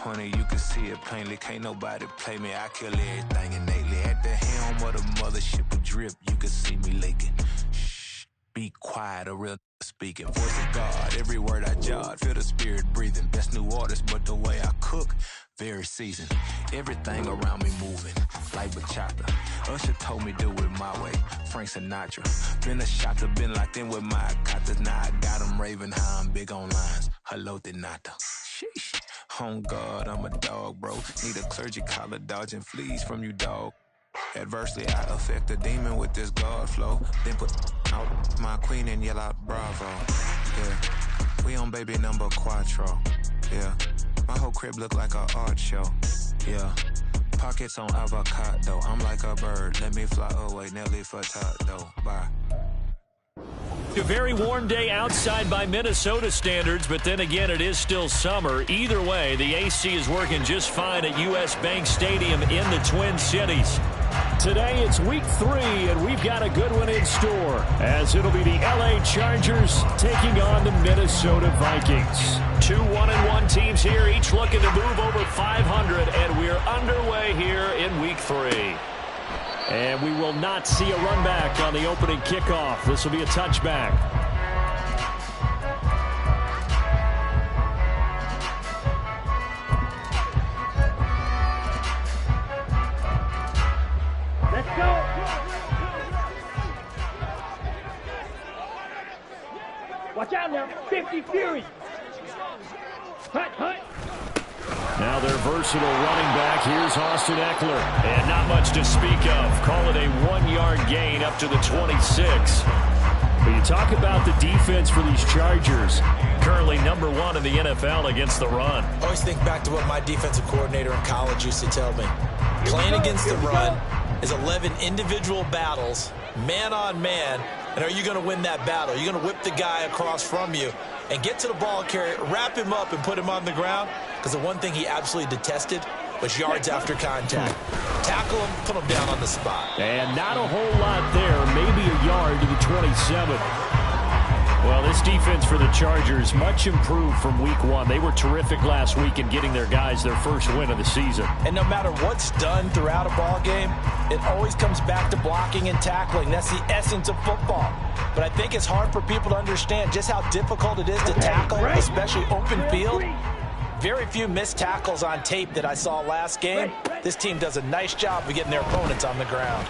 20, you can see it plainly. Can't nobody play me. I kill everything innately. At the helm of the mothership of drip, you can see me leaking. Shh, be quiet, a real speaking. Voice of God, every word I jot. Feel the spirit breathing. Best new artist, but the way I cook, very seasoned. Everything around me moving, like bachata. Usher told me do it my way. Frank Sinatra. Been a shotter, been locked in with my katas. Now I got them raving how I'm big on lines. Hello, Denata. Sheesh. On God, I'm a dog, bro. Need a clergy collar, dodging fleas from you, dog. Adversely, I affect a demon with this God flow. Then put out my queen and yell out bravo. Yeah, we on baby number quattro. Yeah, my whole crib look like an art show. Yeah, pockets on avocado. I'm like a bird. Let me fly away, Nelly Furtado. Bye. A very warm day outside by Minnesota standards, but then again, it is still summer. Either way, the AC is working just fine at U.S. Bank Stadium in the Twin Cities. Today, it's week 3, and we've got a good one in store, as it'll be the L.A. Chargers taking on the Minnesota Vikings. 2 1-1 teams here, each looking to move over 500, and we're underway here in week 3. And we will not see a run back on the opening kickoff. This will be a touchback. Let's go. Watch out now. 50 Fury. Hut, hut. Now their versatile running back, here's Austin Eckler. And not much to speak of. Call it a 1-yard gain up to the 26. But you talk about the defense for these Chargers. Currently #1 in the NFL against the run. I always think back to what my defensive coordinator in college used to tell me. Playing against the run is 11 individual battles, man on man. And are you going to win that battle? You're going to whip the guy across from you and get to the ball carrier, wrap him up, and put him on the ground. Because the one thing he absolutely detested was yards after contact. Tackle him, put him down on the spot. And not a whole lot there, maybe a yard to the 27. Well, this defense for the Chargers, much improved from week 1. They were terrific last week in getting their guys their first win of the season. And no matter what's done throughout a ball game, it always comes back to blocking and tackling. That's the essence of football. But I think it's hard for people to understand just how difficult it is to tackle, especially open field. Very few missed tackles on tape that I saw last game. This team does a nice job of getting their opponents on the ground.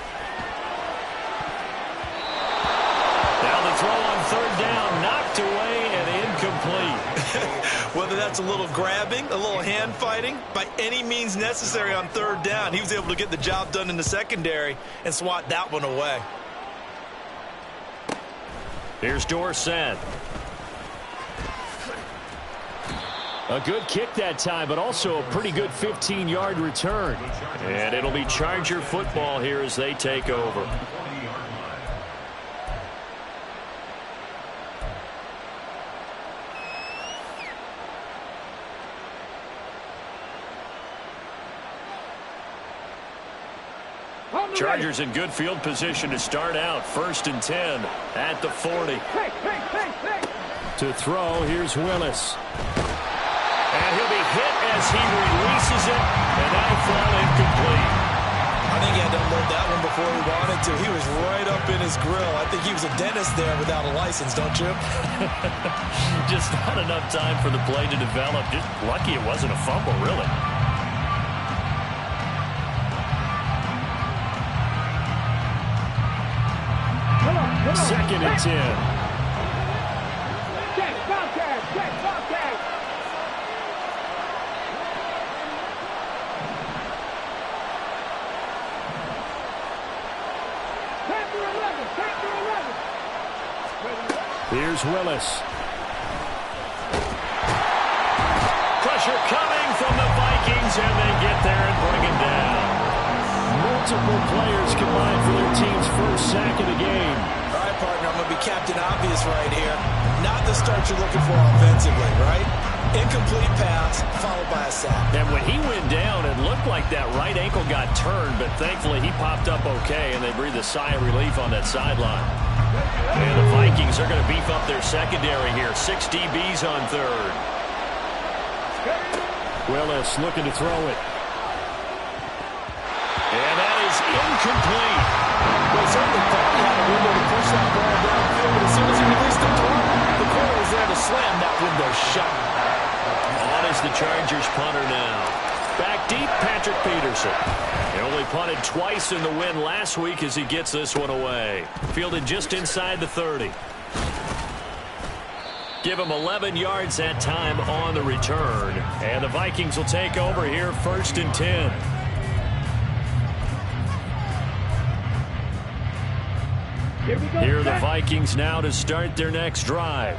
Now the throw on 3rd down, knocked away and incomplete. Whether that's a little grabbing, a little hand fighting, by any means necessary on 3rd down, he was able to get the job done in the secondary and swat that one away. Here's Dorsett. A good kick that time, but also a pretty good 15-yard return. And it'll be Charger football here as they take over. Chargers in good field position to start out. 1st and 10 at the 40. To throw, here's Willis. And he'll be hit as he releases it, and that'll fall incomplete. I think he had to unload that one before he wanted to. He was right up in his grill. I think he was a dentist there without a license, don't you? Just not enough time for the play to develop. Just lucky it wasn't a fumble, really. 2nd and 10. Check, Bobcat, check, Bobcat. Here's Willis. Pressure coming from the Vikings, and they get there and bring it down. Multiple players combined for their team's first sack of the game. All right, partner, I'm going to be Captain Obvious right here. Not the start you're looking for offensively, right? Incomplete pass, followed by a sack. And when he went down, it looked like that right ankle got turned, but thankfully he popped up okay, and they breathed a sigh of relief on that sideline. And the Vikings are going to beef up their secondary here. 6 DBs on 3rd. Willis looking to throw it. And that is incomplete. Well, certainly thought he had a window to push that ball downfield, but as soon as he released the throw, the corner was there to slam that window shut. On is the Chargers punter now. Back deep, Patrick Peterson. He only punted twice in the win last week as he gets this one away. Fielded just inside the 30. Give him 11 yards that time on the return. And the Vikings will take over here 1st and 10. Here are the Vikings now to start their next drive.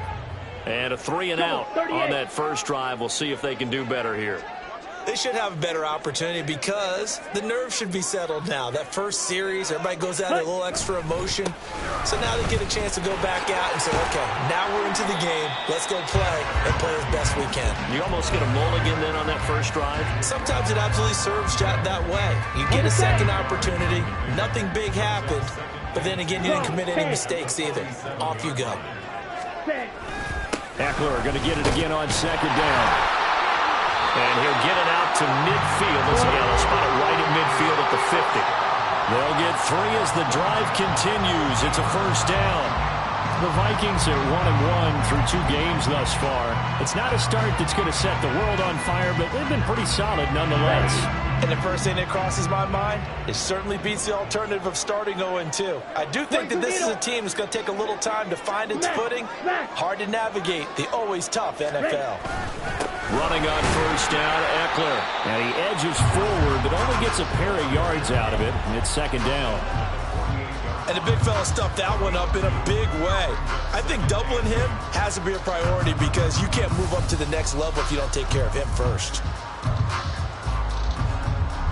And a 3-and-out on that first drive. We'll see if they can do better here. They should have a better opportunity because the nerves should be settled now. That first series, everybody goes out with a little extra emotion. So now they get a chance to go back out and say, okay, now we're into the game. Let's go play and play as best we can. You almost get a mulligan then on that first drive? Sometimes it absolutely serves that way. You get a second opportunity. Nothing big happened. But then again, you didn't commit any mistakes either. Off you go. Eckler going to get it again on 2nd down. And he'll get it out to midfield. Let's spot it right at midfield at the 50. They'll get 3 as the drive continues. It's a 1st down. The Vikings are 1-1 through 2 games thus far. It's not a start that's going to set the world on fire, but they've been pretty solid nonetheless. And the first thing that crosses my mind, it certainly beats the alternative of starting 0-2. I do think that this is a team that's going to take a little time to find its footing. Hard to navigate the always tough NFL. Running on 1st down, Eckler. And he edges forward, but only gets a pair of yards out of it, and it's 2nd down. And the big fella stuffed that one up in a big way. I think doubling him has to be a priority because you can't move up to the next level if you don't take care of him first.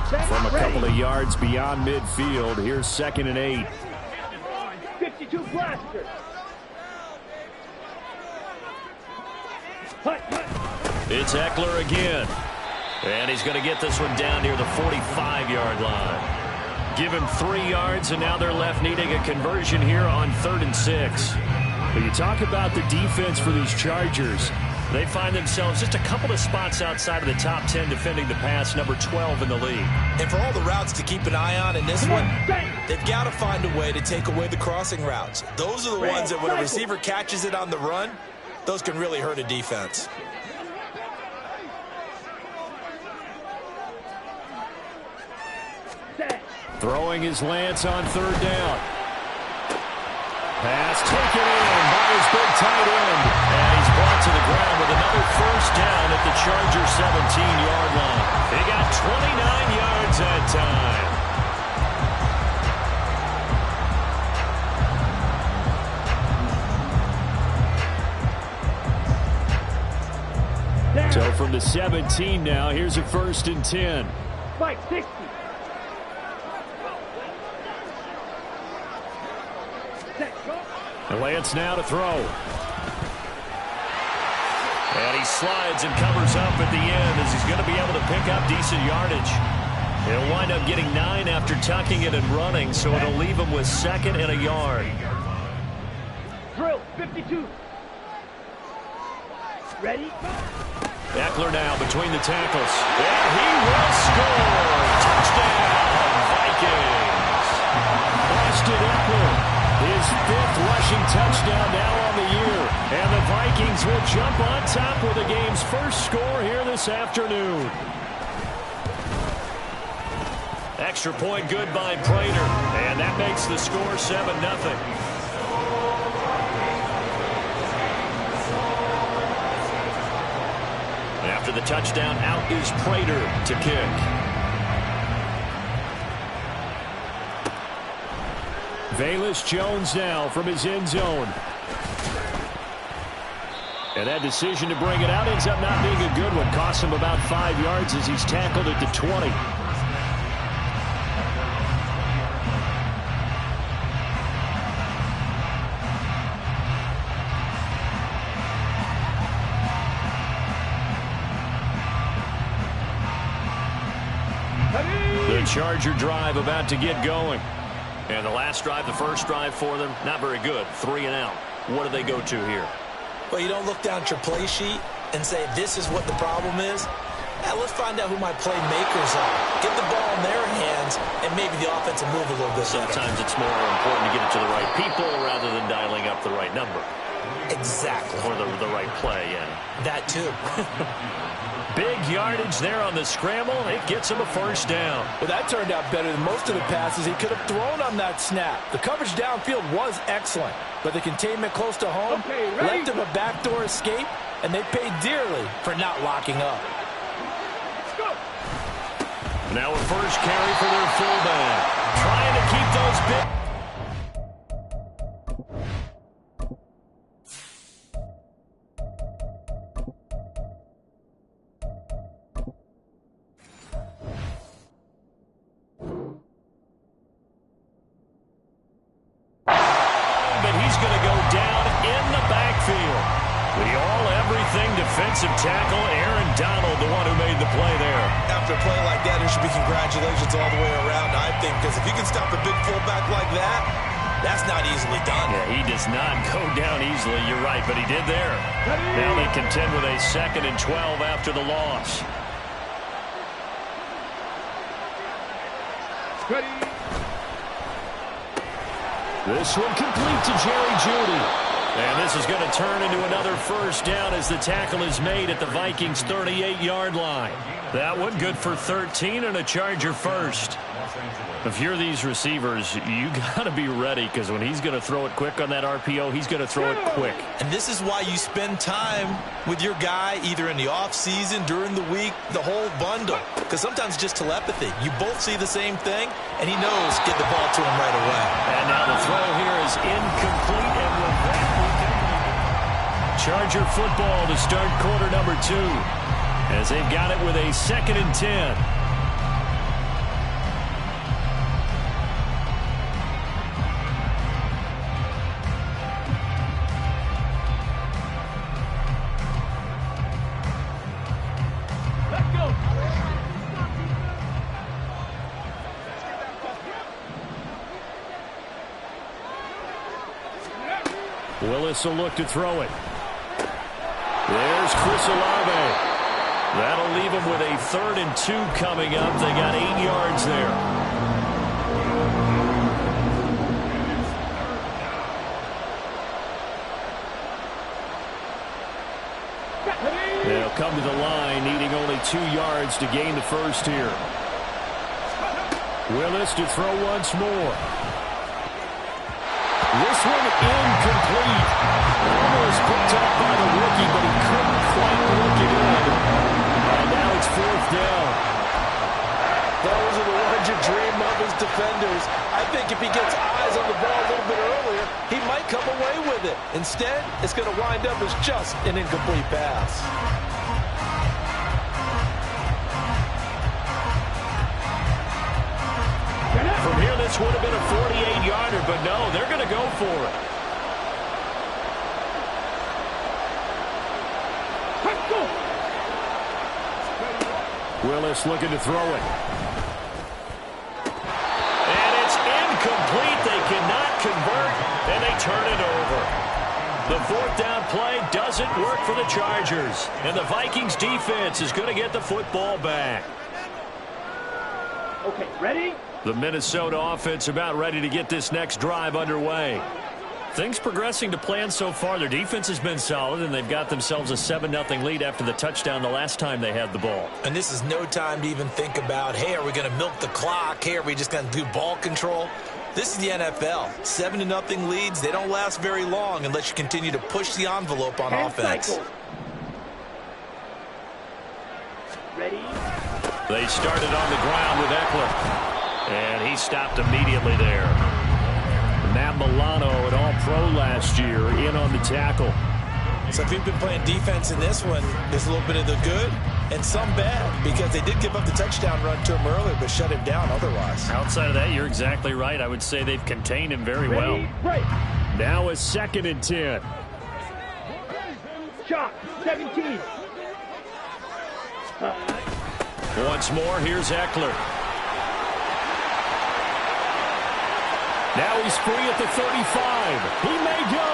From a couple of yards beyond midfield, here's 2nd and 8. 52 blaster. It's Eckler again. And he's going to get this one down near the 45-yard line. Give him 3 yards, and now they're left needing a conversion here on 3rd and 6. But you talk about the defense for these Chargers. They find themselves just a couple of spots outside of the top 10 defending the pass, number 12 in the league. And for all the routes to keep an eye on in this one, they've got to find a way to take away the crossing routes. Those are the ones that when a receiver catches it on the run, those can really hurt a defense. Throwing his Lance on 3rd down. Pass taken in by his big tight end. And he's brought to the ground with another 1st down at the Chargers 17-yard line. He got 29 yards that time. So from the 17 now, here's a 1st and 10. Mike, 60. Lance now to throw. And he slides and covers up at the end as he's going to be able to pick up decent yardage. He'll wind up getting 9 after tucking it and running, so it'll leave him with 2nd and a yard. Drill, 52. Ready? Eckler now between the tackles. And he will score. Touchdown, Vikings. Austin Eckler. His 5th rushing touchdown now on the year. And the Vikings will jump on top with the game's first score here this afternoon. Extra point good by Prater. And that makes the score 7-0. After the touchdown, out is Prater to kick. Velus Jones now from his end zone. And that decision to bring it out ends up not being a good one. Costs him about 5 yards as he's tackled at the 20. The Charger drive about to get going. And the last drive, the first drive for them, not very good. 3 and out. What do they go to here? Well, you don't look down at your play sheet and say this is what the problem is. let's find out who my playmakers are. Get the ball in their hands, and maybe the offense will move a little bit better. Sometimes it's more important to get it to the right people rather than dialing up the right number. Exactly. Or the right play, yeah. That too. Big yardage there on the scramble. It gets him a first down. Well, that turned out better than most of the passes he could have thrown on that snap. The coverage downfield was excellent, but the containment close to home left him a backdoor escape, and they paid dearly for not locking up. Now a first carry for their fullback. Trying to keep those big... But he's going to go down in the backfield. The all-everything defensive tackle, Aaron Donald, the one who made the play there. After a play like that, there should be congratulations all the way around, I think, because if you can stop a big fullback like that, that's not easily done. Yeah, he does not go down easily, you're right, but he did there. Now they contend with a 2nd and 12 after the loss. This one complete to Jerry Jeudy. And this is going to turn into another first down as the tackle is made at the Vikings' 38-yard line. That one good for 13 and a Charger first. If you're these receivers, you got to be ready because when he's going to throw it quick on that RPO, he's going to throw it quick. And this is why you spend time with your guy either in the offseason, during the week, the whole bundle. Because sometimes it's just telepathy. You both see the same thing, and he knows get the ball to him right away. And now the throw here is incomplete. And with that, Charger football to start quarter number 2 as they've got it with a 2nd and 10. Willis will look to throw it. There's Chris Olave. That'll leave him with a 3rd and 2 coming up. They got 8 yards there. They'll come to the line, needing only 2 yards to gain the first here. Willis to throw once more. This one incomplete. Almost picked up by the rookie, but he couldn't quite look it in. And now it's 4th down. Those are the ones you dream of as defenders. I think if he gets eyes on the ball a little bit earlier, he might come away with it. Instead, it's going to wind up as just an incomplete pass. From here, this would have been a 48-yarder, but no, they're going to go for it. Willis looking to throw it. And it's incomplete. They cannot convert, and they turn it over. The 4th down play doesn't work for the Chargers, and the Vikings defense is going to get the football back. Okay, ready? The Minnesota offense about ready to get this next drive underway. Things progressing to plan so far. Their defense has been solid, and they've got themselves a 7-0 lead after the touchdown the last time they had the ball. And this is no time to even think about, hey, are we going to milk the clock? Hey, are we just going to do ball control? This is the NFL. 7-0 leads, they don't last very long unless you continue to push the envelope on offense. Cycle. Ready? They started on the ground with Eckler. And he stopped immediately there. Matt Milano, an all-pro last year, in on the tackle. So if you've been playing defense in this one, there's a little bit of the good and some bad, because they did give up the touchdown run to him earlier, but shut him down otherwise. Outside of that, you're exactly right. I would say they've contained him very well. Right. Now a 2nd and 10. Shot, 17. Once more, here's Eckler. Now he's free at the 35. He may go.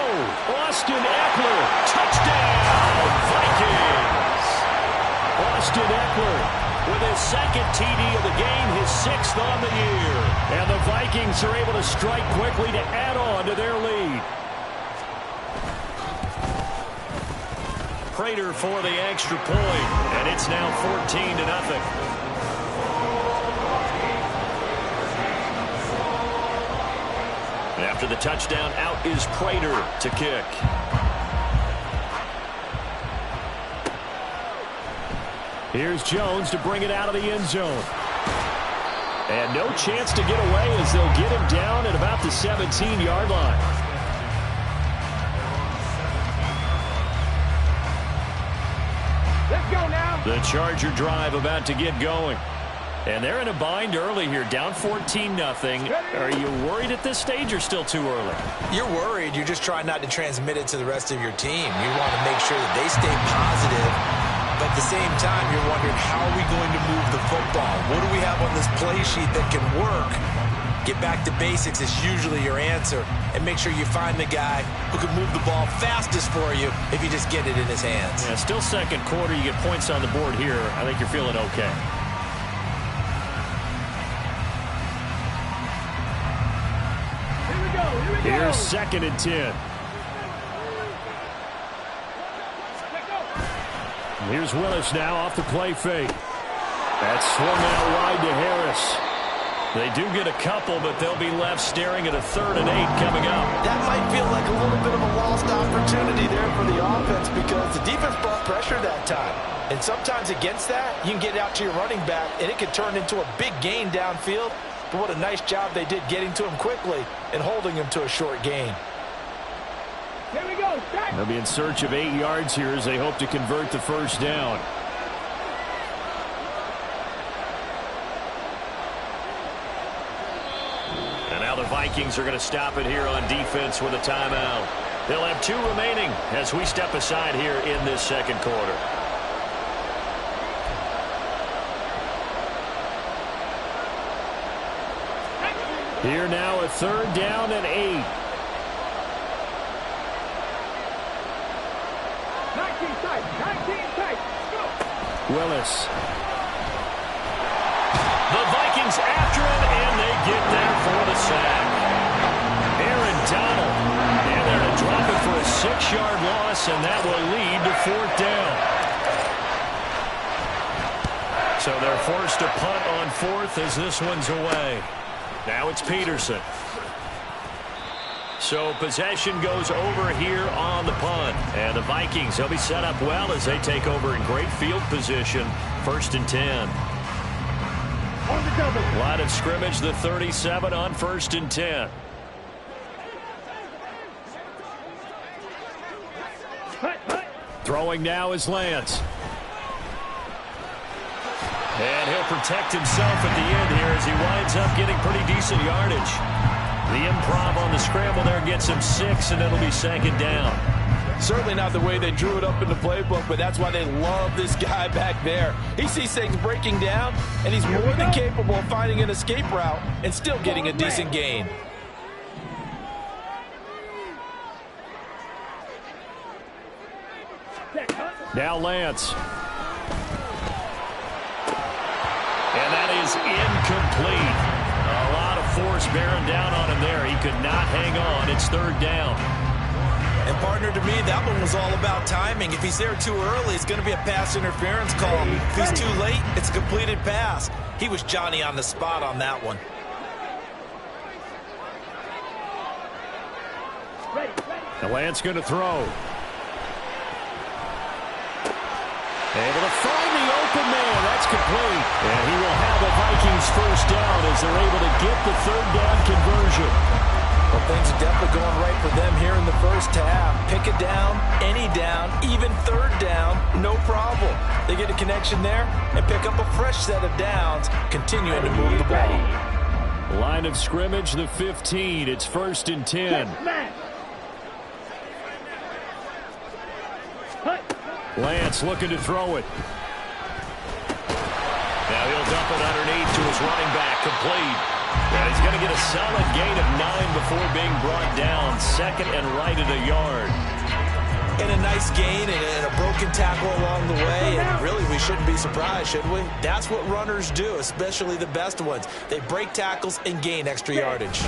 Austin Eckler, touchdown, Vikings. Austin Eckler with his second TD of the game, his 6th on the year. And the Vikings are able to strike quickly to add on to their lead. Prater for the extra point, and it's now 14-0. After the touchdown, out is Prater to kick. Here's Jones to bring it out of the end zone. And no chance to get away as they'll get him down at about the 17-yard line. Let's go now. The Charger drive about to get going. And they're in a bind early here, down 14-0. Are you worried at this stage or still too early? You're worried. You're just trying not to transmit it to the rest of your team. You want to make sure that they stay positive. But at the same time, you're wondering, how are we going to move the football? What do we have on this play sheet that can work? Get back to basics is usually your answer. And make sure you find the guy who can move the ball fastest for you if you just get it in his hands. Yeah, still second quarter. You get points on the board here. I think you're feeling okay. Here's 2nd and 10. Here's Willis now off the play fake. That's swung out wide to Harris. They do get a couple, but they'll be left staring at a 3rd and 8 coming up. That might feel like a little bit of a lost opportunity there for the offense because the defense brought pressure that time. And sometimes against that, you can get out to your running back, and it can turn into a big gain downfield. But what a nice job they did getting to him quickly and holding him to a short gain. Here we go. They'll be in search of 8 yards here as they hope to convert the first down. And now the Vikings are going to stop it here on defense with a timeout. They'll have 2 remaining as we step aside here in this second quarter. Here now a 3rd down and 8. 19 tight. Go. Willis. The Vikings after him, and they get there for the sack. Aaron Donald. And they're going to drop it for a 6-yard loss, and that will lead to 4th down. So they're forced to punt on 4th as this one's away. Now it's Peterson. So possession goes over here on the punt. And the Vikings, they'll be set up well as they take over in great field position. 1st and 10. On the double. Line of scrimmage, the 37 on 1st and 10. Throwing now is Lance. And he'll protect himself at the end here as he winds up getting pretty decent yardage. The improv on the scramble there gets him 6, and it'll be 2nd down. Certainly not the way they drew it up in the playbook, but that's why they love this guy back there. He sees things breaking down, and he's more than capable of finding an escape route and still getting a decent gain. Now Lance. And that is incomplete. A lot of force bearing down on him there. He could not hang on. It's 3rd down. And partner, to me, that one was all about timing. If he's there too early, it's going to be a pass interference call. If he's too late, it's a completed pass. He was Johnny on the spot on that one. The Lance going to throw. Able to find the open man. That's complete. And he will have the Vikings first down as they're able to get the 3rd down conversion. Well, things are definitely going right for them here in the first half. Pick a down, any down, even 3rd down, no problem. They get a connection there and pick up a fresh set of downs, continuing to move the ball. Line of scrimmage, the 15. It's 1st and 10. Lance looking to throw it. Now he'll dump it underneath to his running back, complete. And he's going to get a solid gain of 9 before being brought down. 2nd and right at a yard. And a nice gain and a broken tackle along the way. And really, we shouldn't be surprised, should we? That's what runners do, especially the best ones. They break tackles and gain extra yardage.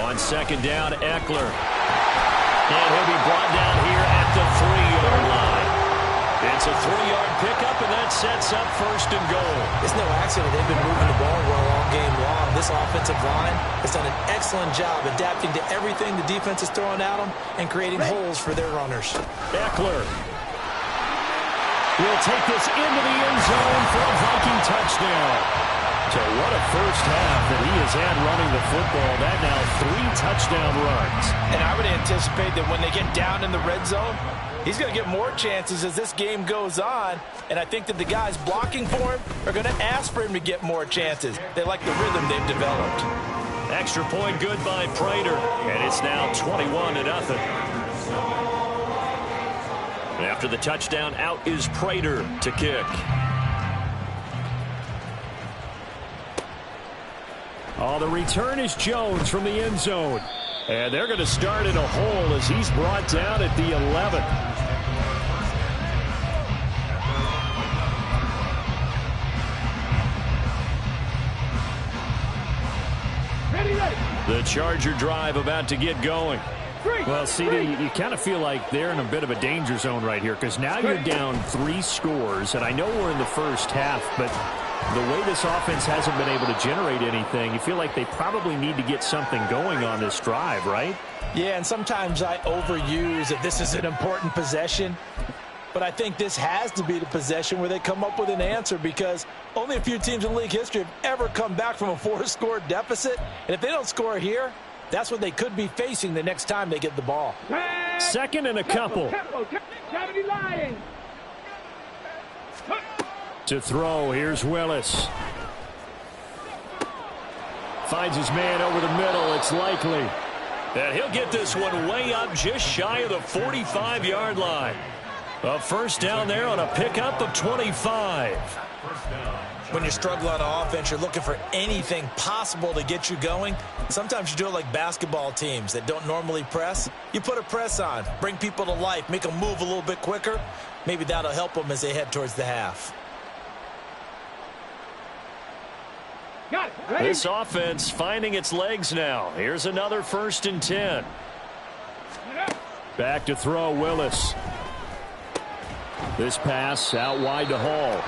On second down, Eckler. And he'll be brought down here at the 3-yard line. It's a 3-yard pickup, and that sets up first and goal. It's no accident they've been moving the ball well all game long. This offensive line has done an excellent job adapting to everything the defense is throwing at them and creating holes for their runners. Eckler will take this into the end zone for a Viking touchdown. So what a first half that he has had running the football. That now 3 touchdown runs. And I would anticipate that when they get down in the red zone, he's going to get more chances as this game goes on. And I think that the guys blocking for him are going to ask for him to get more chances. They like the rhythm they've developed. Extra point good by Prater. And it's now 21-0. After the touchdown, out is Prater to kick. Oh, the return is Jones from the end zone. And they're going to start in a hole as he's brought down at the 11. The Charger drive about to get going. Well, CD, you kind of feel like they're in a bit of a danger zone right here because now you're down 3 scores, and I know we're in the first half, but the way this offense hasn't been able to generate anything, you feel like they probably need to get something going on this drive, right? Yeah, and sometimes I overuse that this is an important possession, but I think this has to be the possession where they come up with an answer because only a few teams in league history have ever come back from a 4-score deficit, and if they don't score here, that's what they could be facing the next time they get the ball. Second and a couple. To throw, here's Willis. Finds his man over the middle, it's likely. And he'll get this one way up just shy of the 45-yard line. A first down there on a pickup of 25. When you struggle on offense, you're looking for anything possible to get you going. Sometimes you do it like basketball teams that don't normally press. You put a press on, bring people to life, make them move a little bit quicker. Maybe that'll help them as they head towards the half. This offense finding its legs now. Here's another 1st and 10. Back to throw, Willis. This pass out wide to Hall.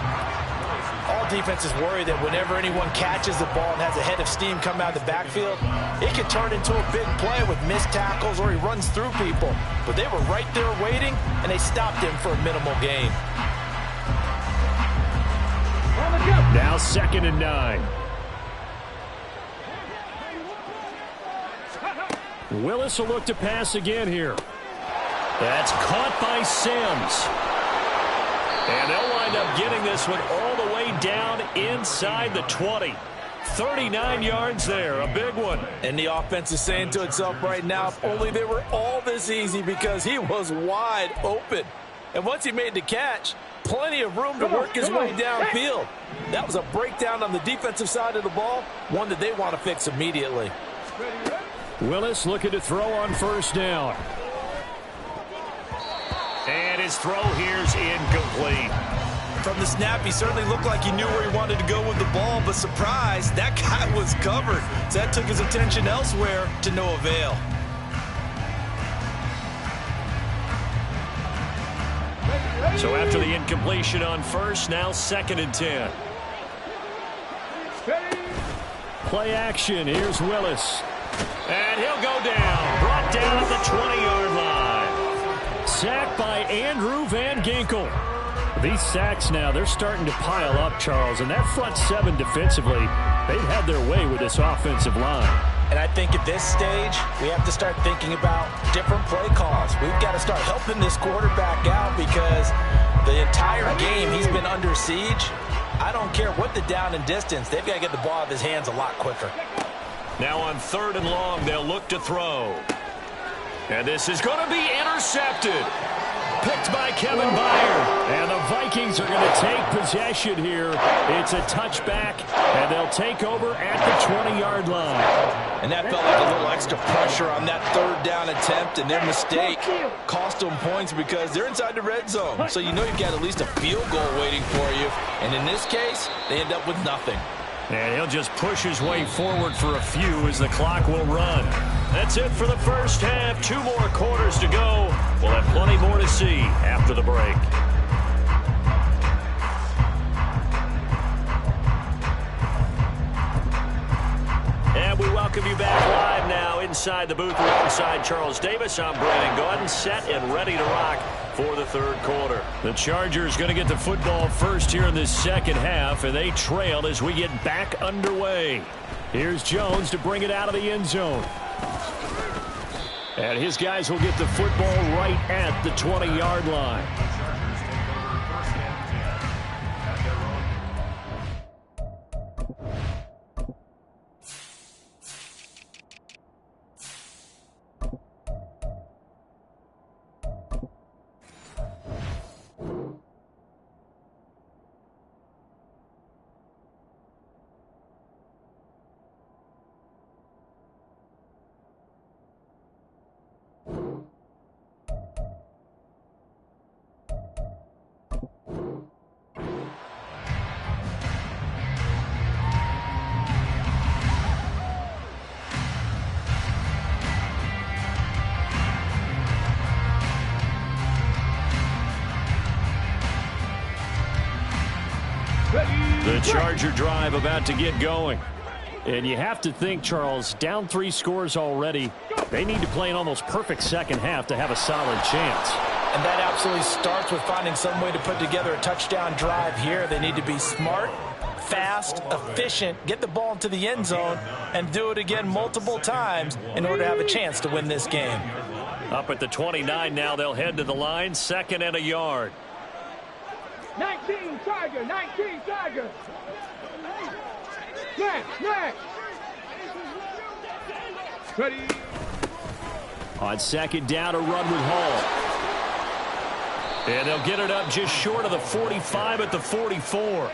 All defenses worry that whenever anyone catches the ball and has a head of steam come out of the backfield, it can turn into a big play with missed tackles or he runs through people. But they were right there waiting, and they stopped him for a minimal gain. Now 2nd and 9. Willis will look to pass again here. That's caught by Sims. And they'll wind up getting this one all the way down inside the 20. 39 yards there, a big one. And the offense is saying to itself right now, if only they were all this easy because he was wide open. And once he made the catch, plenty of room to work his way downfield. That was a breakdown on the defensive side of the ball, one that they want to fix immediately. Willis looking to throw on 1st down. And his throw here's incomplete. From the snap, he certainly looked like he knew where he wanted to go with the ball, but surprise, that guy was covered. So that took his attention elsewhere to no avail. So after the incompletion on 1st, now 2nd and 10. Play action, here's Willis. And he'll go down, brought down at the 20-yard line. Sacked by Andrew Van Ginkel. These sacks now, they're starting to pile up, Charles, and that front 7 defensively, they've had their way with this offensive line. And I think at this stage, we have to start thinking about different play calls. We've got to start helping this quarterback out because the entire game he's been under siege. I don't care what the down and distance, they've got to get the ball out of his hands a lot quicker. Now on 3rd and long, they'll look to throw. And this is going to be intercepted. picked by Kevin Byard. And the Vikings are going to take possession here. It's a touchback, and they'll take over at the 20-yard line. And that felt like a little extra pressure on that third down attempt, and their mistake cost them points because they're inside the red zone. So you know you've got at least a field goal waiting for you. And in this case, they end up with nothing. And he'll just push his way forward for a few as the clock will run. That's it for the first half. 2 more quarters to go. We'll have plenty more to see after the break. And we welcome you back live now inside the booth alongside Charles Davis. I'm Brandon Gaudin, set and ready to rock for the third quarter. The Chargers going to get the football first here in this second half, and they trail as we get back underway. Here's Jones to bring it out of the end zone. And his guys will get the football right at the 20-yard line. The Charger drive about to get going. And you have to think, Charles, down 3 scores already. They need to play an almost perfect second half to have a solid chance. And that absolutely starts with finding some way to put together a touchdown drive here. They need to be smart, fast, efficient, get the ball into the end zone, and do it again multiple times in order to have a chance to win this game. Up at the 29 now, they'll head to the line, 2nd and a yard. 19 Charger, 19 Charger. Snap. Ready. On 2nd down, a run with Hall. And they'll get it up just short of the 45 at the 44.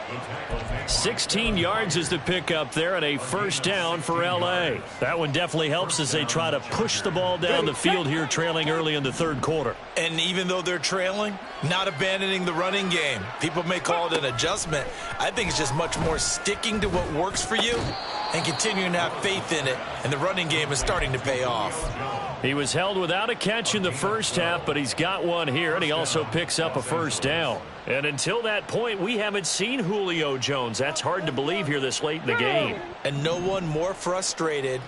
16 yards is the pickup there, and a first down for L.A. That one definitely helps as they try to push the ball down the field here, trailing early in the third quarter. And even though they're trailing, not abandoning the running game. People may call it an adjustment. I think it's just much more sticking to what works for you and continuing to have faith in it. And the running game is starting to pay off. He was held without a catch in the first half, but he's got one here, and he also picks up a first down. And until that point, we haven't seen Julio Jones. That's hard to believe here this late in the game. And no one more frustrated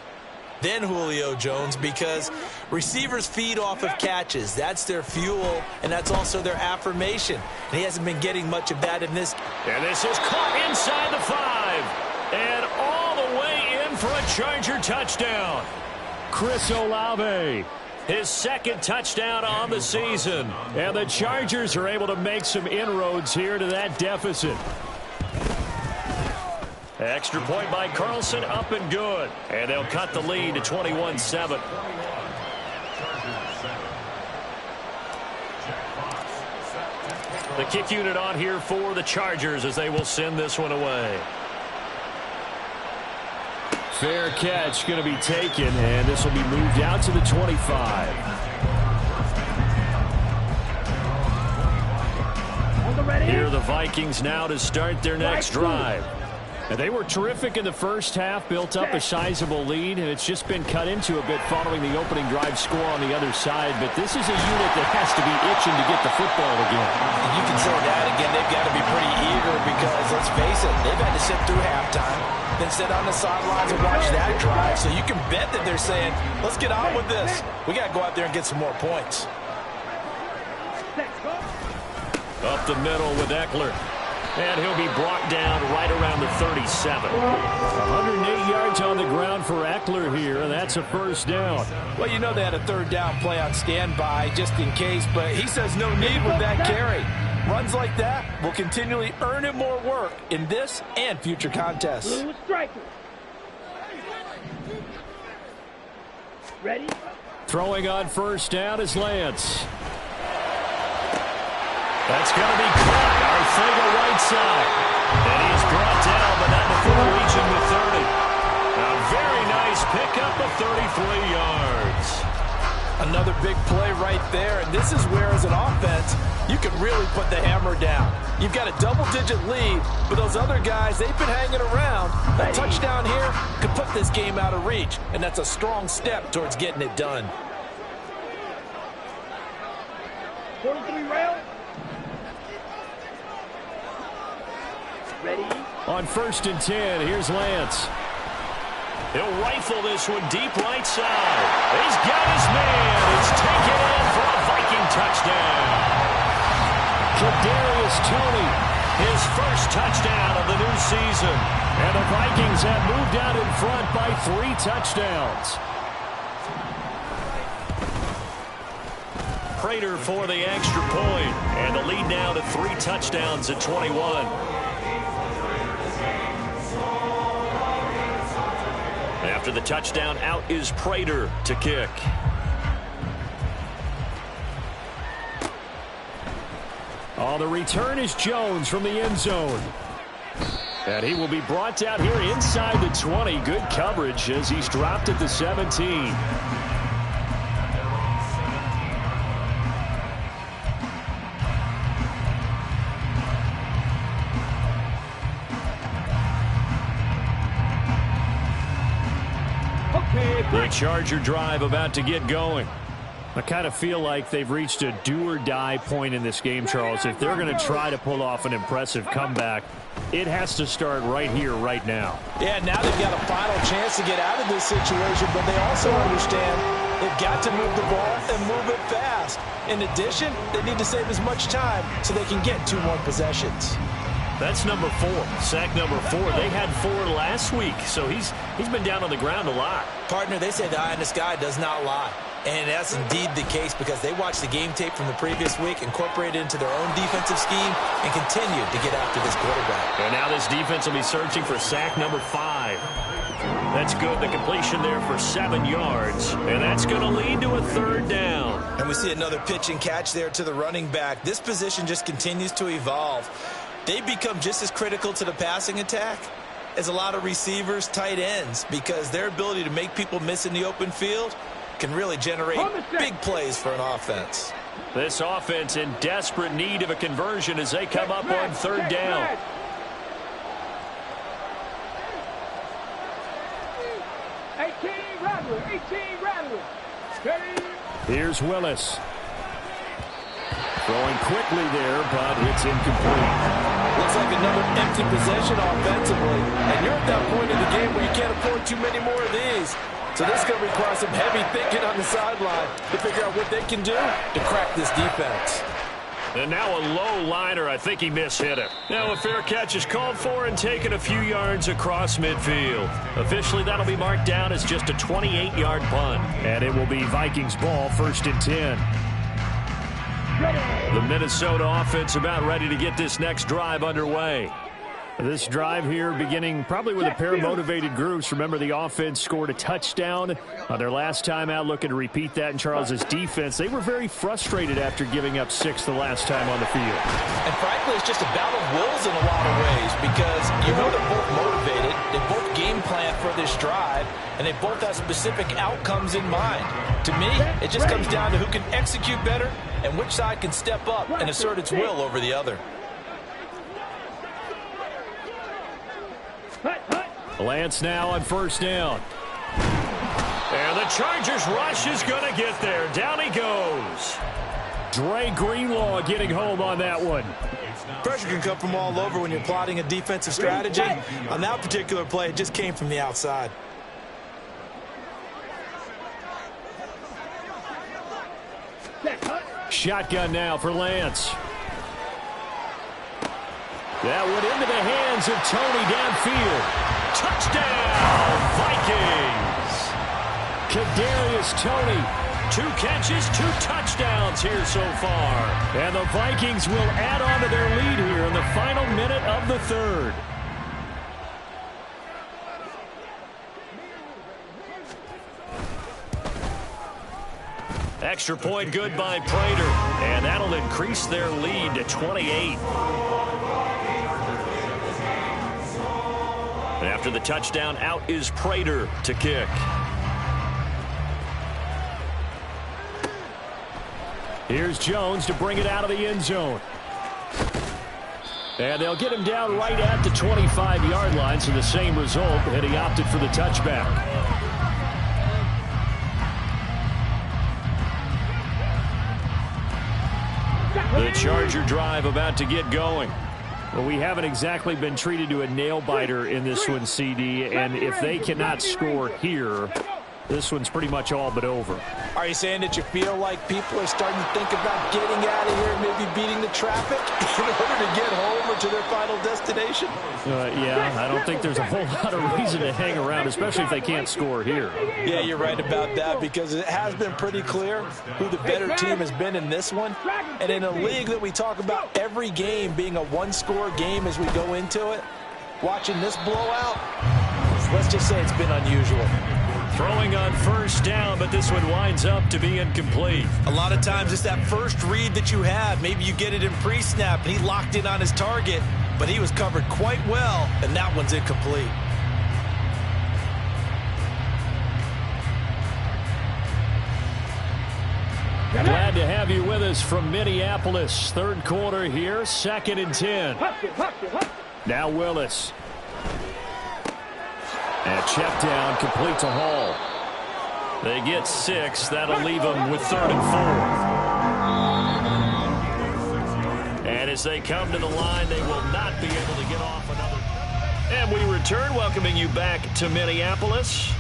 than Julio Jones because receivers feed off of catches. That's their fuel, and that's also their affirmation. And he hasn't been getting much of that in this. And this is caught inside the 5. And all the way in for a Charger touchdown. Chris Olave, his 2nd touchdown on the season. And the Chargers are able to make some inroads here to that deficit. Extra point by Carlson, up and good. And they'll cut the lead to 21-7. The kick unit on here for the Chargers as they will send this one away. Fair catch going to be taken, and this will be moved out to the 25. Here are the Vikings now to start their next drive. And they were terrific in the first half, built up a sizable lead, and it's just been cut into a bit following the opening drive score on the other side. But this is a unit that has to be itching to get the football again. And you can say that again. They've got to be pretty eager because, let's face it, they've had to sit through halftime, then sit on the sidelines and watch that drive. So you can bet that they're saying, let's get on with this. We got to go out there and get some more points. Up the middle with Eckler. And he'll be brought down right around the 37. 108 yards on the ground for Eckler here, and that's a first down. Well, you know they had a third down play on standby just in case, but he says no need with that carry. Runs like that will continually earn him more work in this and future contests. Ready? Throwing on first down is Lance. That's going to be caught. Arcega right side. And he's brought down, but not before reaching the 30. A very nice pickup of 33 yards. Another big play right there, and this is where, as an offense, you can really put the hammer down. You've got a double-digit lead, but those other guys, they've been hanging around. A touchdown here could put this game out of reach, and that's a strong step towards getting it done. 43 round. Ready? On 1st and 10, here's Lance. He'll rifle this one deep right side. He's got his man. It's taken in for a Viking touchdown. Kadarius Toney, his first touchdown of the new season. And the Vikings have moved out in front by 3 touchdowns. Prater for the extra point. And the lead now to 3 touchdowns at 21. After the touchdown, out is Prater to kick. Oh, the return is Jones from the end zone. And he will be brought down here inside the 20. Good coverage as he's dropped at the 17. The Charger drive about to get going. I kind of feel like they've reached a do-or-die point in this game, Charles. If they're going to try to pull off an impressive comeback, it has to start right here, right now. Yeah, now they've got a final chance to get out of this situation, but they also understand they've got to move the ball and move it fast. In addition, they need to save as much time so they can get 2 more possessions. That's number 4, sack number 4. They had 4 last week, so he's been down on the ground a lot. Partner, they say the eye in the sky does not lie. And that's indeed the case because they watched the game tape from the previous week, incorporated it into their own defensive scheme, and continued to get after this quarterback. And now this defense will be searching for sack number 5. That's good. The completion there for 7 yards. And that's going to lead to a 3rd down. And we see another pitch and catch there to the running back. This position just continues to evolve. They become just as critical to the passing attack as a lot of receivers, tight ends, because their ability to make people miss in the open field can really generate big plays for an offense. This offense in desperate need of a conversion as they come up on 3rd down. Here's Willis. Throwing quickly there, but it's incomplete. Looks like another empty possession offensively. And you're at that point in the game where you can't afford too many more of these. So this is going to require some heavy thinking on the sideline to figure out what they can do to crack this defense. And now a low liner. I think he mishit it. Now a fair catch is called for and taken a few yards across midfield. Officially, that'll be marked down as just a 28-yard punt. And it will be Vikings ball, 1st and 10. The Minnesota offense about ready to get this next drive underway. This drive here beginning probably with a pair of motivated groups. Remember, the offense scored a touchdown on their last time out, looking to repeat that in Charles's defense. They were very frustrated after giving up 6 the last time on the field. And frankly, it's just a battle of wills in a lot of ways because you know they're both motivated, they both game plan for this drive, and they both have specific outcomes in mind. To me, it just comes down to who can execute better and which side can step up and assert its will over the other. Lance now on 1st down. And the Chargers rush is going to get there. Down he goes. Dre Greenlaw getting home on that one. Pressure can come from all over when you're plotting a defensive strategy. On that particular play, it just came from the outside. Shotgun now for Lance. That went into the hands of Toney downfield. Touchdown, Vikings. Kadarius Toney, 2 catches, 2 touchdowns here so far. And the Vikings will add on to their lead here in the final minute of the 3rd. Extra point good by Prater. And that'll increase their lead to 28. And after the touchdown, out is Prater to kick. Here's Jones to bring it out of the end zone. And they'll get him down right at the 25-yard line, so the same result, and he opted for the touchback. The Charger drive about to get going. Well, we haven't exactly been treated to a nail-biter in this one, CD, and if they cannot score here, this one's pretty much all but over. Are you saying that you feel like people are starting to think about getting out of here, maybe beating the traffic in order to get home or to their final destination? Yeah, I don't think there's a whole lot of reason to hang around, especially if they can't score here. Yeah, you're right about that, because it has been pretty clear who the better team has been in this one. And in a league that we talk about every game being a one-score game as we go into it, watching this blowout, let's just say it's been unusual. Throwing on first down, but this one winds up to be incomplete. A lot of times it's that first read that you have. Maybe you get it in pre-snap, and he locked in on his target, but he was covered quite well, and that one's incomplete. Glad to have you with us from Minneapolis. Third quarter here, 2nd and 10. Now Willis. And check down, complete to Hall. They get 6. That'll leave them with 3rd and 4. And as they come to the line, they will not be able to get off another. And we return, welcoming you back to Minneapolis.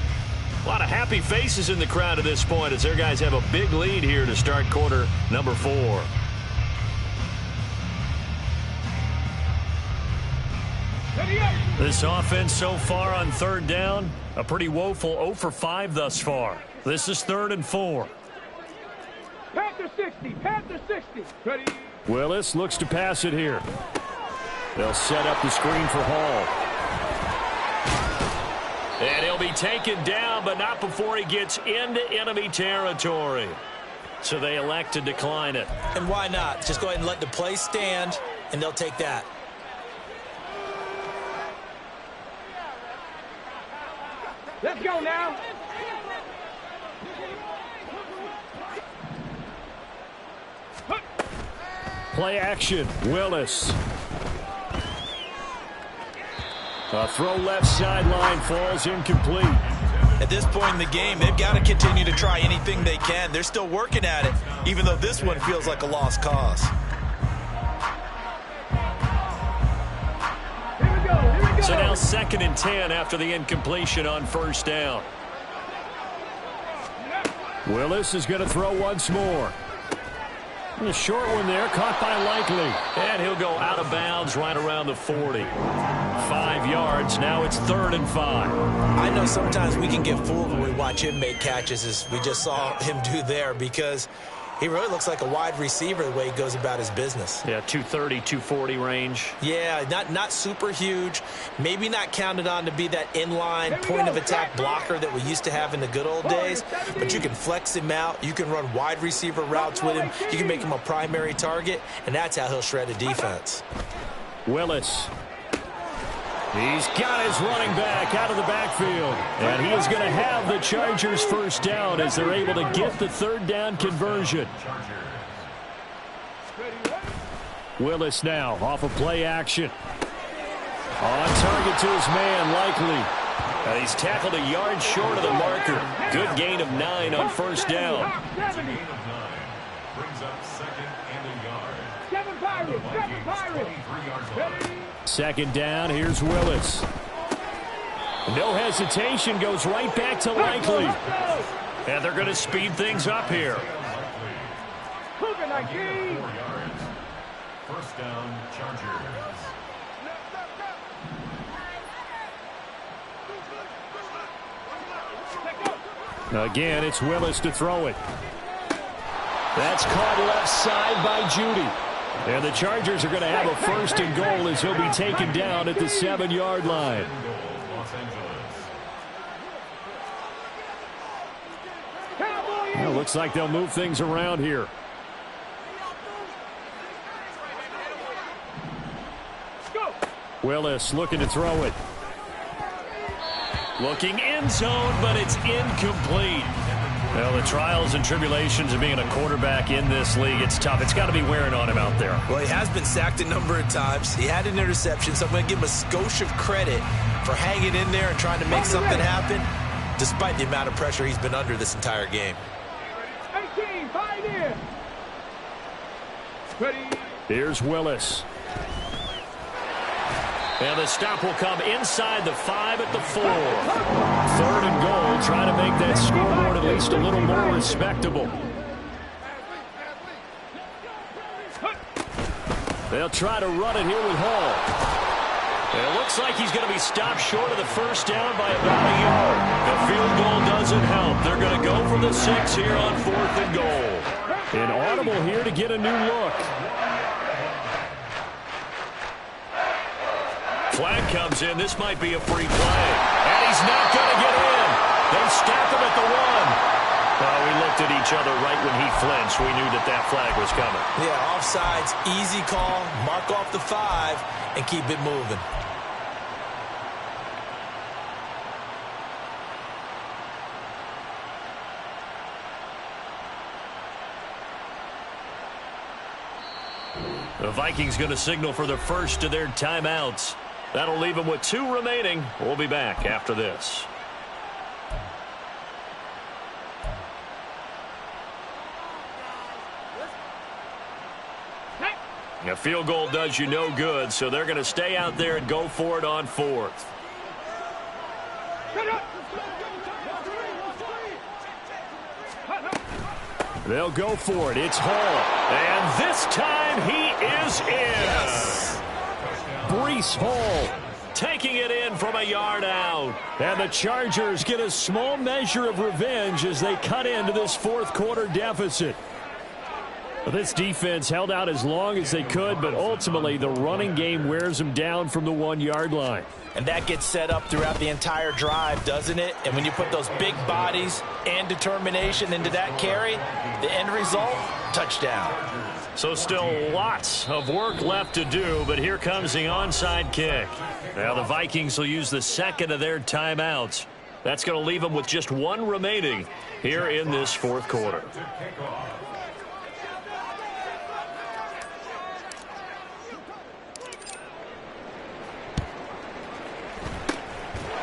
A lot of happy faces in the crowd at this point as their guys have a big lead here to start quarter number 4. This offense so far on 3rd down, a pretty woeful 0 for 5 thus far. This is 3rd and 4. Panther 60, Panther 60. Ready. Willis looks to pass it here. They'll set up the screen for Hall. And he'll be taken down, but not before he gets into enemy territory. So they elect to decline it. And why not? Just go ahead and let the play stand, and they'll take that. Let's go now. Play action, Willis. A throw left sideline falls incomplete. At this point in the game, they've got to continue to try anything they can. They're still working at it, even though this one feels like a lost cause. Here we go, here we go. So now 2nd and 10 after the incompletion on first down. Willis is going to throw once more. A short one there, caught by Likely. And he'll go out of bounds right around the 40. 5 yards, now it's 3rd and 5. I know sometimes we can get fooled when we watch him make catches, as we just saw him do there, because he really looks like a wide receiver the way he goes about his business. Yeah, 230, 240 range. Yeah, not super huge. Maybe not counted on to be that inline point-of-attack blocker that we used to have in the good old days, but you can flex him out. You can run wide receiver routes with him. You can make him a primary target, and that's how he'll shred a defense. Willis. He's got his running back out of the backfield. And he is going to have the Chargers first down as they're able to get the 3rd down conversion. Willis now off of play action. On target to his man, Likely. And he's tackled a yard short of the marker. Good gain of 9 on first down. Brings up 2nd and a yard. 7 Pirates, 7 Pirates. 2nd down, here's Willis. No hesitation, goes right back to Likely. And they're going to speed things up here. Cougar 19. 4 yards. First down, Chargers. Again, it's Willis to throw it. That's caught left side by Judy. And the Chargers are going to have a 1st and goal as he'll be taken down at the 7-yard line. looks like they'll move things around here. Willis looking to throw it. Looking end zone, but it's incomplete. Well, the trials and tribulations of being a quarterback in this league, it's tough. It's got to be wearing on him out there. Well, he has been sacked a number of times. He had an interception, so I'm going to give him a skosh of credit for hanging in there and trying to make something happen, despite the amount of pressure he's been under this entire game. 18, fight in. Ready. Here's Willis. And the stop will come inside the 5 at the 4. 3rd and goal, trying to make that scoreboard at least a little more respectable. They'll try to run it here with Hall. And it looks like he's going to be stopped short of the first down by about a yard. The field goal doesn't help. They're going to go for the 6 here on 4th and goal. An audible here to get a new look. Flag comes in. This might be a free play. And he's not going to get in. They stop him at the 1. Well, we looked at each other right when he flinched. We knew that that flag was coming. Yeah, offsides, easy call. Mark off the 5 and keep it moving. The Vikings going to signal for the first of their timeouts. That'll leave them with 2 remaining. We'll be back after this. A field goal does you no good, so they're going to stay out there and go for it on 4th. They'll go for it. It's Hall. And this time he is in. Yes. Breece Hall taking it in from a yard out. And the Chargers get a small measure of revenge as they cut into this 4th quarter deficit. This defense held out as long as they could, but ultimately the running game wears them down from the 1-yard line. And that gets set up throughout the entire drive, doesn't it? And when you put those big bodies and determination into that carry, the end result, touchdown. So still lots of work left to do, but here comes the onside kick. Now the Vikings will use the 2nd of their timeouts. That's going to leave them with just 1 remaining here in this 4th quarter.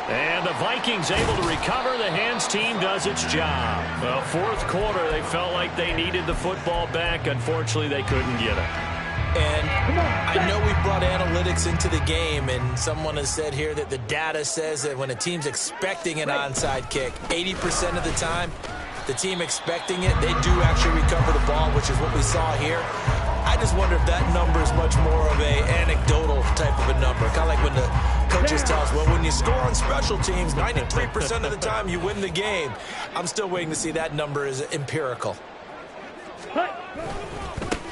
And the Vikings able to recover. The hands team does its job. Well, 4th quarter, they felt like they needed the football back. Unfortunately, they couldn't get it. And I know we brought analytics into the game, and someone has said here that the data says that when a team's expecting an onside kick, 80% of the time, the team expecting it, they do actually recover the ball, which is what we saw here. I just wonder if that number is much more of a anecdotal type of a number. Kind of like when the coaches tell us, well, when you score on special teams, 93% of the time you win the game. I'm still waiting to see that number is empirical.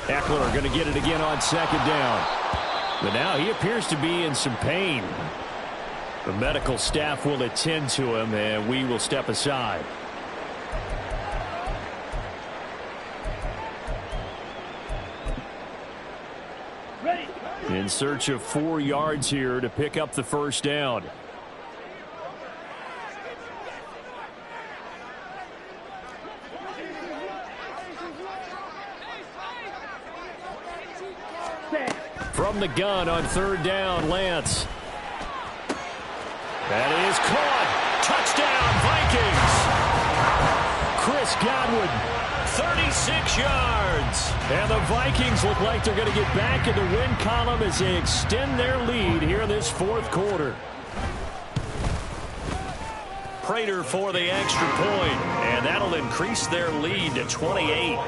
Eckler going to get it again on 2nd down. But now he appears to be in some pain. The medical staff will attend to him, and we will step aside. In search of 4 yards here to pick up the first down. From the gun on 3rd down, Lance. That is caught. Touchdown, Vikings. Chris Godwin. 36 yards. And the Vikings look like they're going to get back in the win column as they extend their lead here in this 4th quarter. Prater for the extra point, and that'll increase their lead to 28.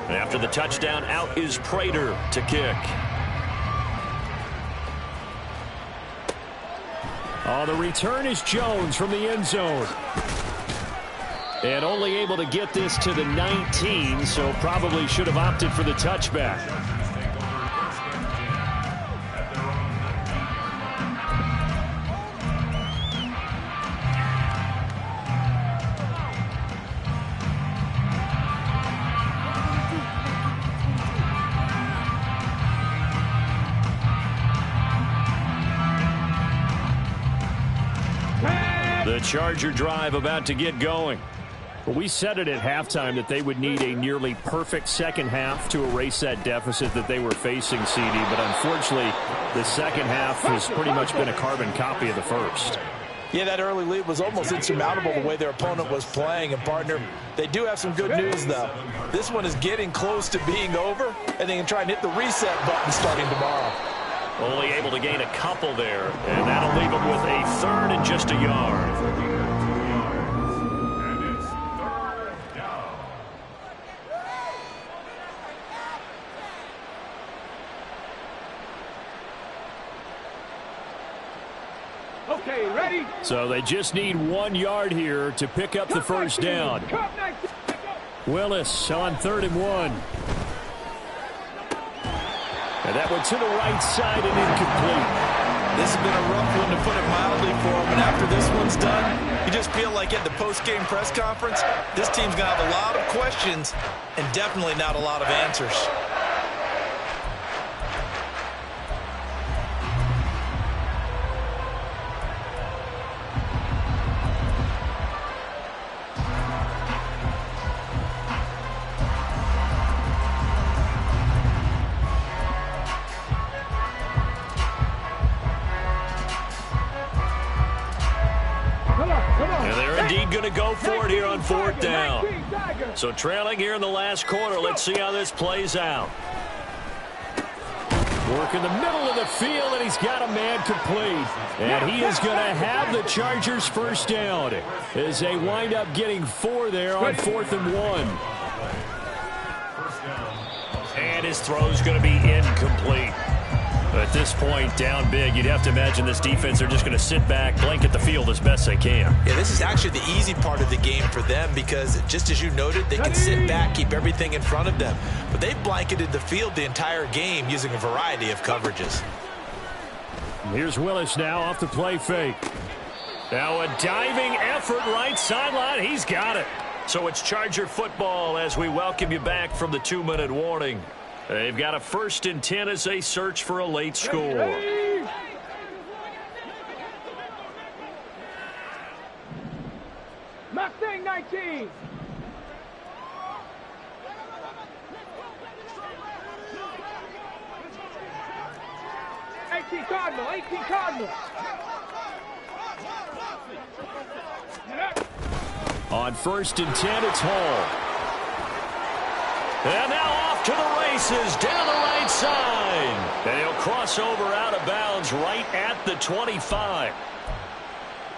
After the touchdown, out is Prater to kick. Oh, the return is Jones from the end zone. And only able to get this to the 19, so probably should have opted for the touchback. The Charger drive about to get going. Well, we said it at halftime that they would need a nearly perfect second half to erase that deficit that they were facing, CD. But unfortunately, the second half has pretty much been a carbon copy of the first. Yeah, that early lead was almost insurmountable the way their opponent was playing. And, partner, they do have some good news, though. This one is getting close to being over, and they can try and hit the reset button starting tomorrow. Only able to gain a couple there, and that'll leave them with a third and just a yard. And it's third down. Okay, ready? So they just need 1 yard here to pick up the first down. Willis on 3rd and 1. And that one to the right side and incomplete. This has been a rough one, to put it mildly, for him. And after this one's done, you just feel like at the post-game press conference, this team's going to have a lot of questions and definitely not a lot of answers. Going to go for it here on 4th down. So trailing here in the last quarter. Let's see how this plays out. Work in the middle of the field, and he's got a man complete. And he is going to have the Chargers first down as they wind up getting 4 there on 4th and 1. And his throw's going to be incomplete. At this point, down big, you'd have to imagine this defense are just going to sit back, blanket the field as best they can. Yeah, this is actually the easy part of the game for them because, just as you noted, they can sit back, keep everything in front of them. But they've blanketed the field the entire game using a variety of coverages. Here's Willis now off the play fake. Now a diving effort right sideline. He's got it. So it's Charger football as we welcome you back from the 2-minute warning. They've got a 1st and 10 as they search for a late score. Mustang 19. Cardinal, 18 Cardinal. On 1st and 10, it's Hall. And now off to the races down the right side. And he'll cross over out of bounds right at the 25.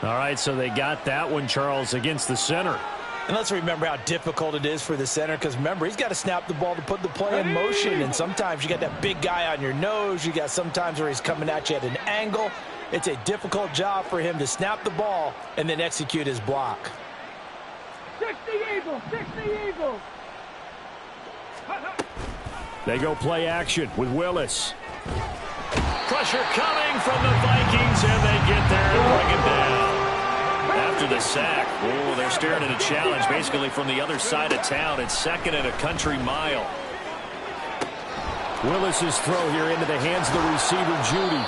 All right, so they got that one, Charles, against the center. And let's remember how difficult it is for the center, because remember, he's got to snap the ball to put the play in motion. And sometimes you got that big guy on your nose. You got sometimes where he's coming at you at an angle. It's a difficult job for him to snap the ball and then execute his block. 60 Eagles, 60 Eagles. They go play action with Willis. Pressure coming from the Vikings, and they get there and bring him down. After the sack, they're staring at a challenge basically from the other side of town. It's 2nd and a country mile. Willis's throw here into the hands of the receiver, Judy.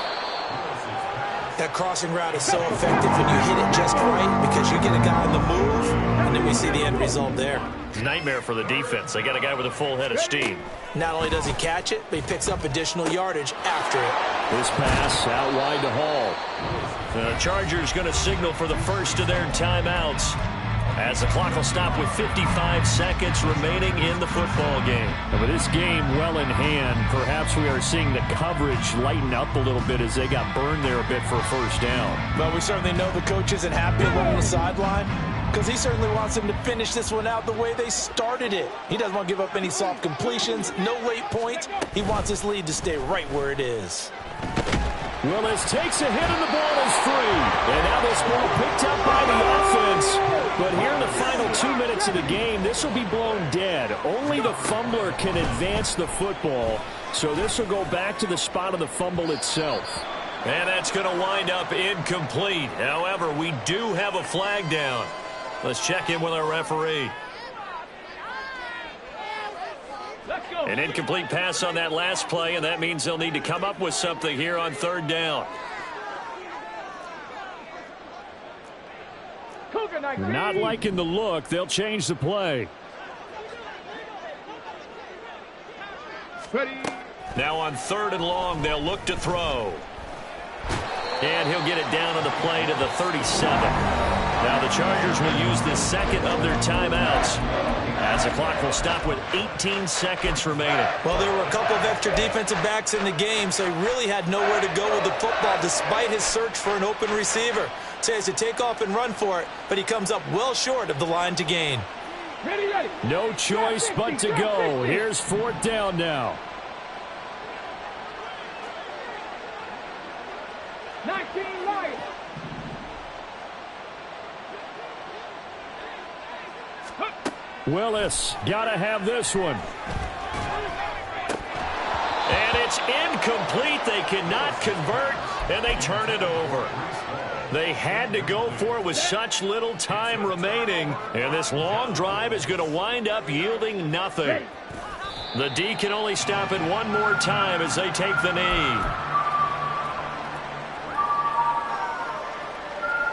That crossing route is so effective when you hit it just right because you get a guy on the move, and then we see the end result there. Nightmare for the defense. They got a guy with a full head of steam. Not only does he catch it, but he picks up additional yardage after it. This pass out wide to Hall. The Chargers going to signal for the first of their timeouts as the clock will stop with 55 seconds remaining in the football game. And with this game well in hand, perhaps we are seeing the coverage lighten up a little bit as they got burned there a bit for a first down. But we certainly know the coach isn't happy along the sideline because he certainly wants them to finish this one out the way they started it. He doesn't want to give up any soft completions, no late points. He wants his lead to stay right where it is. Willis takes a hit and the ball is free. And now this ball picked up by the offense. But here in the final 2 minutes of the game, this will be blown dead. Only the fumbler can advance the football. So this will go back to the spot of the fumble itself. And that's going to wind up incomplete. However, we do have a flag down. Let's check in with our referee. An incomplete pass on that last play, and that means they'll need to come up with something here on 3rd down. Not liking the look. They'll change the play. Ready. Now on 3rd and long, they'll look to throw. And he'll get it down on the play to the 37. Now the Chargers will use the second of their timeouts as the clock will stop with 18 seconds remaining. Well, there were a couple of extra defensive backs in the game, so he really had nowhere to go with the football despite his search for an open receiver. So he has to take off and run for it, but he comes up well short of the line to gain. Ready, ready. No choice but to go. Here's 4th down now. 19 Lions. Willis, gotta have this one. And it's incomplete. They cannot convert, and they turn it over. They had to go for it with such little time remaining, and this long drive is going to wind up yielding nothing. The D can only stop it one more time as they take the knee.